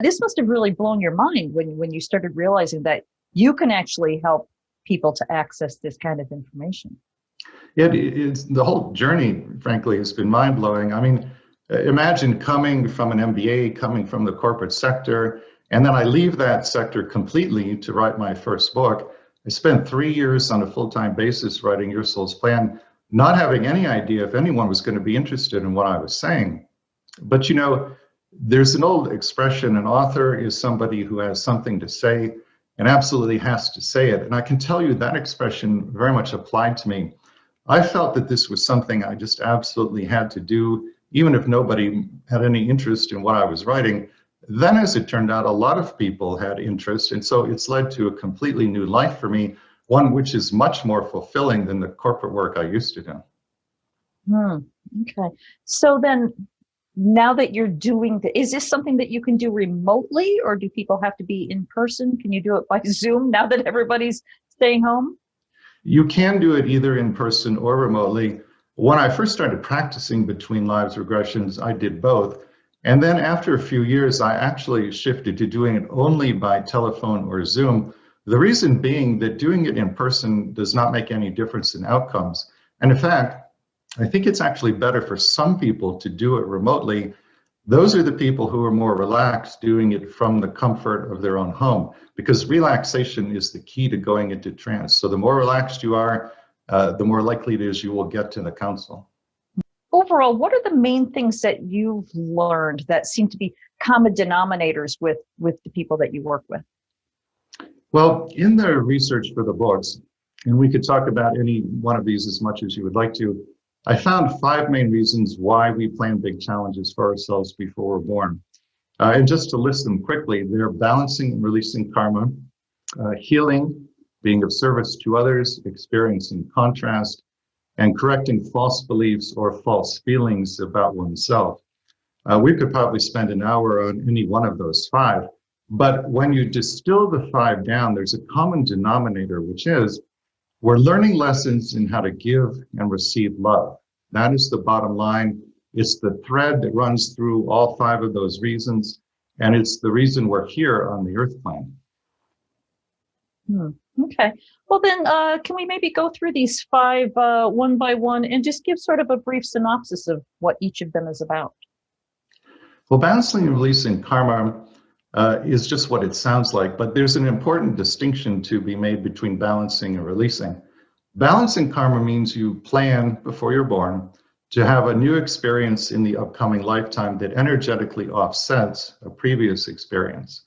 this must have really blown your mind when you started realizing that you can actually help people to access this kind of information. It's the whole journey, frankly, has been mind-blowing. I mean, imagine coming from an MBA, coming from the corporate sector, and then I leave that sector completely to write my first book. I spent 3 years on a full-time basis writing Your Soul's Plan, not having any idea if anyone was going to be interested in what I was saying. But you know, there's an old expression, an author is somebody who has something to say and absolutely has to say it. And I can tell you that expression very much applied to me. I felt that this was something I just absolutely had to do, even if nobody had any interest in what I was writing. Then, as it turned out, a lot of people had interest, and so it's led to a completely new life for me, one which is much more fulfilling than the corporate work I used to do. Okay. So then, now that you're doing is this something that you can do remotely, or do people have to be in person? Can you do it by Zoom now that everybody's staying home? You can do it either in person or remotely. When I first started practicing between lives regressions, I did both. And then after a few years, I actually shifted to doing it only by telephone or Zoom. The reason being that doing it in person does not make any difference in outcomes. And in fact, I think it's actually better for some people to do it remotely. Those are the people who are more relaxed, doing it from the comfort of their own home, because relaxation is the key to going into trance. So the more relaxed you are, the more likely it is you will get to the counsel. Overall, what are the main things that you've learned that seem to be common denominators with the people that you work with? Well, in the research for the books, and we could talk about any one of these as much as you would like to, I found 5 main reasons why we plan big challenges for ourselves before we're born. And just to list them quickly, they're balancing and releasing karma, healing, being of service to others, experiencing contrast, and correcting false beliefs or false feelings about oneself. We could probably spend an hour on any one of those 5, but when you distill the 5 down, there's a common denominator, which is we're learning lessons in how to give and receive love. That is the bottom line. It's the thread that runs through all 5 of those reasons, and it's the reason we're here on the earth plane. Okay. Well, then, can we maybe go through these 5 one by one and just give sort of a brief synopsis of what each of them is about? Well, balancing and releasing karma is just what it sounds like, but there's an important distinction to be made between balancing and releasing. Balancing karma means you plan before you're born to have a new experience in the upcoming lifetime that energetically offsets a previous experience.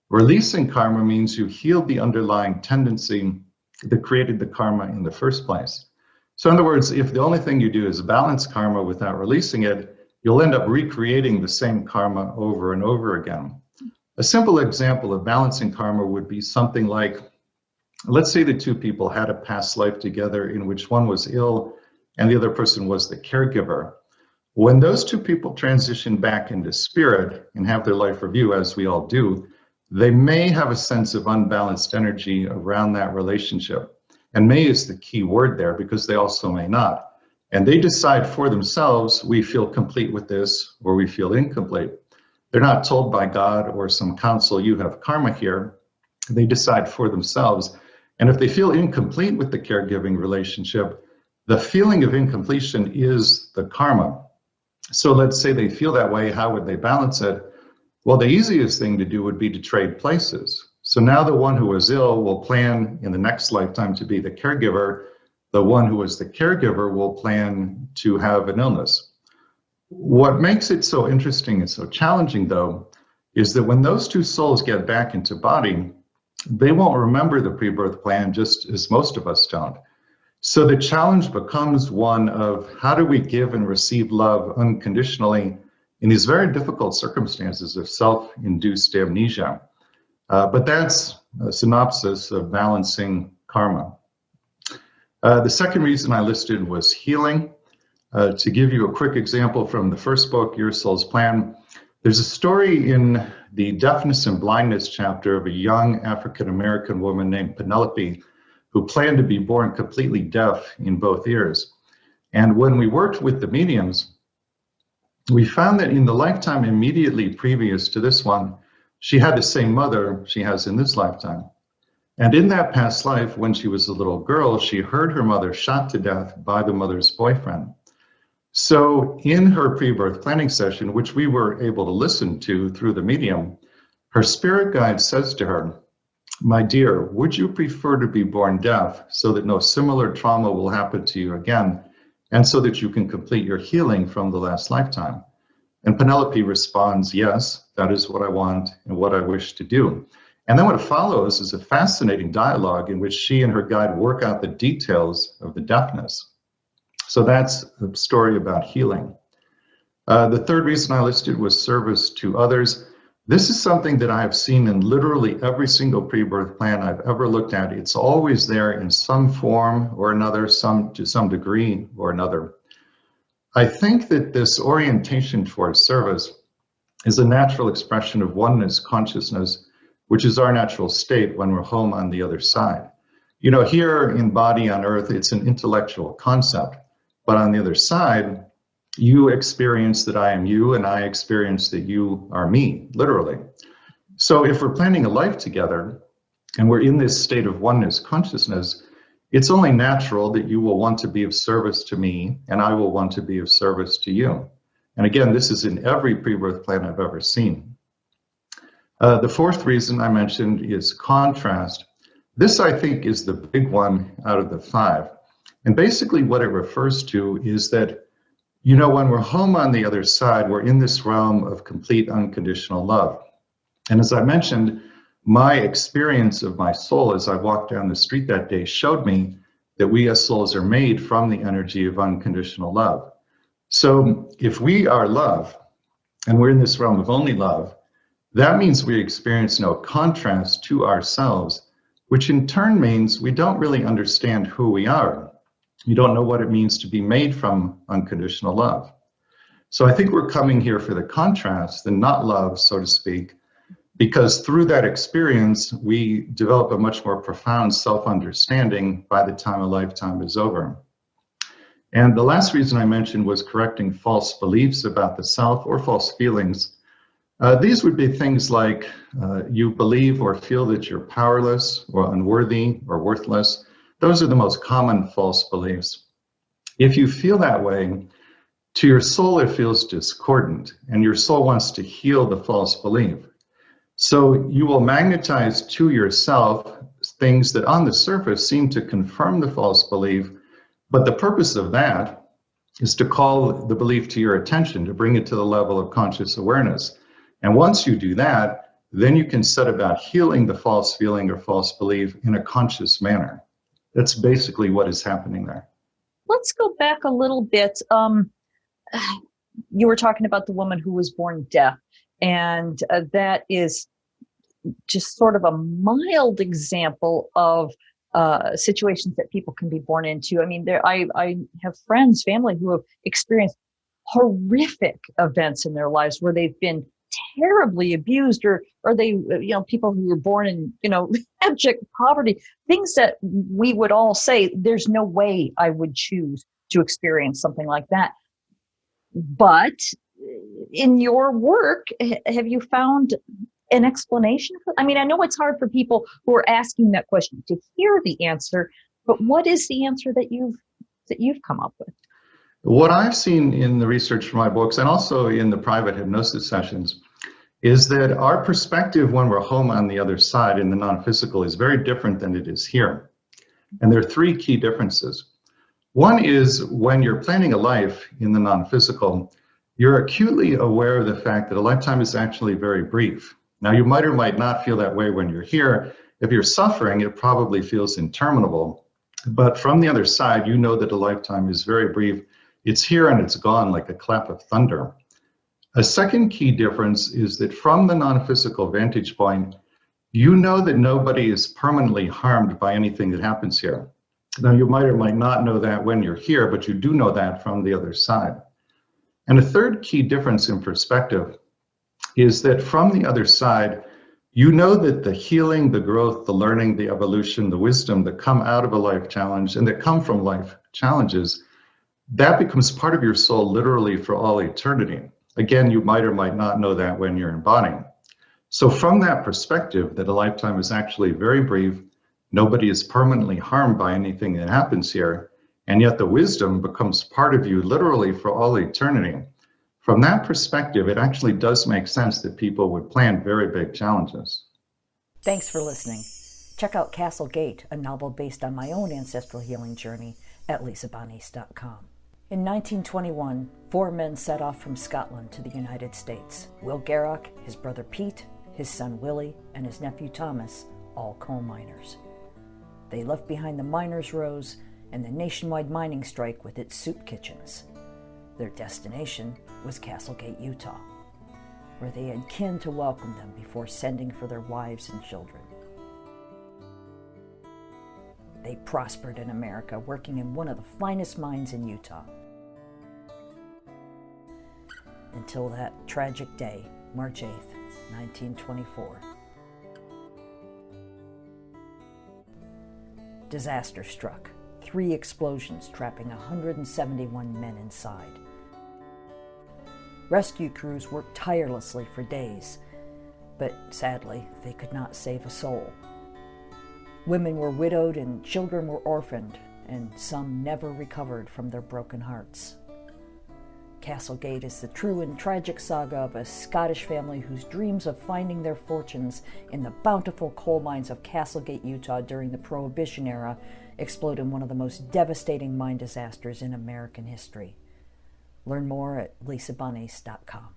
Releasing karma means you heal the underlying tendency that created the karma in the first place. So in other words, if the only thing you do is balance karma without releasing it, you'll end up recreating the same karma over and over again. A simple example of balancing karma would be something like, let's say the 2 people had a past life together in which one was ill and the other person was the caregiver. When those 2 people transition back into spirit and have their life review, as we all do, they may have a sense of unbalanced energy around that relationship. And may is the key word there, because they also may not. And they decide for themselves, we feel complete with this, or we feel incomplete. They're not told by God or some counsel, you have karma here. They decide for themselves. And if they feel incomplete with the caregiving relationship, the feeling of incompletion is the karma. So let's say they feel that way, how would they balance it? Well, the easiest thing to do would be to trade places. So now the one who was ill will plan in the next lifetime to be the caregiver. The one who was the caregiver will plan to have an illness. What makes it so interesting and so challenging, though, is that when those 2 souls get back into body, they won't remember the pre-birth plan, just as most of us don't. So the challenge becomes one of how do we give and receive love unconditionally in these very difficult circumstances of self-induced amnesia. But that's a synopsis of balancing karma. The second reason I listed was healing. To give you a quick example from the first book, Your Soul's Plan, there's a story in the deafness and blindness chapter of a young African-American woman named Penelope who planned to be born completely deaf in both ears. And when we worked with the mediums, we found that in the lifetime immediately previous to this one, she had the same mother she has in this lifetime. And in that past life, when she was a little girl, she heard her mother shot to death by the mother's boyfriend. So in her pre-birth planning session, which we were able to listen to through the medium, her spirit guide says to her, "My dear, would you prefer to be born deaf so that no similar trauma will happen to you again, and so that you can complete your healing from the last lifetime?" And Penelope responds, "Yes, that is what I want and what I wish to do." And then what follows is a fascinating dialogue in which she and her guide work out the details of the deafness. So that's a story about healing. The third reason I listed was service to others. This is something that I have seen in literally every single pre-birth plan I've ever looked at. It's always there in some form or another, to some degree or another. I think that this orientation towards service is a natural expression of oneness consciousness, which is our natural state when we're home on the other side. You know, here in body on earth, it's an intellectual concept, but on the other side, you experience that I am you and I experience that you are me, literally. So if we're planning a life together and we're in this state of oneness consciousness, it's only natural that you will want to be of service to me and I will want to be of service to you. And again, this is in every pre-birth plan I've ever seen. The fourth reason I mentioned is contrast. This, I think, is the big one out of the five. And basically what it refers to is that, you know, when we're home on the other side, we're in this realm of complete unconditional love. And as I mentioned, my experience of my soul as I walked down the street that day showed me that we as souls are made from the energy of unconditional love. So if we are love and we're in this realm of only love, that means we experience no contrast to ourselves, which in turn means we don't really understand who we are. You don't know what it means to be made from unconditional love. So I think we're coming here for the contrast, the not love, so to speak, because through that experience, we develop a much more profound self-understanding by the time a lifetime is over. And the last reason I mentioned was correcting false beliefs about the self or false feelings. These would be things like you believe or feel that you're powerless or unworthy or worthless. Those are the most common false beliefs. If you feel that way, to your soul it feels discordant, and your soul wants to heal the false belief. So you will magnetize to yourself things that on the surface seem to confirm the false belief, but the purpose of that is to call the belief to your attention, to bring it to the level of conscious awareness. And once you do that, then you can set about healing the false feeling or false belief in a conscious manner. That's basically what is happening there. Let's go back a little bit. You were talking about the woman who was born deaf, and that is just sort of a mild example of situations that people can be born into. I mean, I have friends, family who have experienced horrific events in their lives where they've been terribly abused, or they, you know, people who were born in, you know, abject poverty, things that we would all say, there's no way I would choose to experience something like that. But in your work, have you found an explanation? I mean, I know it's hard for people who are asking that question to hear the answer, but what is the answer that you've come up with? What I've seen in the research for my books and also in the private hypnosis sessions is that our perspective when we're home on the other side in the non-physical is very different than it is here. And there are three key differences. One is when you're planning a life in the non-physical, you're acutely aware of the fact that a lifetime is actually very brief. Now, you might or might not feel that way when you're here. If you're suffering, it probably feels interminable. But from the other side, you know that a lifetime is very brief. It's here and it's gone like a clap of thunder. A second key difference is that from the non-physical vantage point, you know that nobody is permanently harmed by anything that happens here. Now, you might or might not know that when you're here, but you do know that from the other side. And a third key difference in perspective is that from the other side, you know that the healing, the growth, the learning, the evolution, the wisdom that come out of a life challenge and that come from life challenges, that becomes part of your soul literally for all eternity. Again, you might or might not know that when you're embodying. So from that perspective, that a lifetime is actually very brief, nobody is permanently harmed by anything that happens here, and yet the wisdom becomes part of you literally for all eternity. From that perspective, it actually does make sense that people would plan very big challenges. Thanks for listening. Check out Castle Gate, a novel based on my own ancestral healing journey, at lisabonis.com. In 1921, 4 men set off from Scotland to the United States. Will Garrock, his brother Pete, his son Willie, and his nephew Thomas, all coal miners. They left behind the miners' rows and the nationwide mining strike with its soup kitchens. Their destination was Castlegate, Utah, where they had kin to welcome them before sending for their wives and children. They prospered in America, working in one of the finest mines in Utah. Until that tragic day, March 8th, 1924. Disaster struck. 3 explosions, trapping 171 men inside. Rescue crews worked tirelessly for days, but sadly, they could not save a soul. Women were widowed and children were orphaned, and some never recovered from their broken hearts. Castlegate is the true and tragic saga of a Scottish family whose dreams of finding their fortunes in the bountiful coal mines of Castlegate, Utah during the Prohibition era explode in one of the most devastating mine disasters in American history. Learn more at lisabonis.com.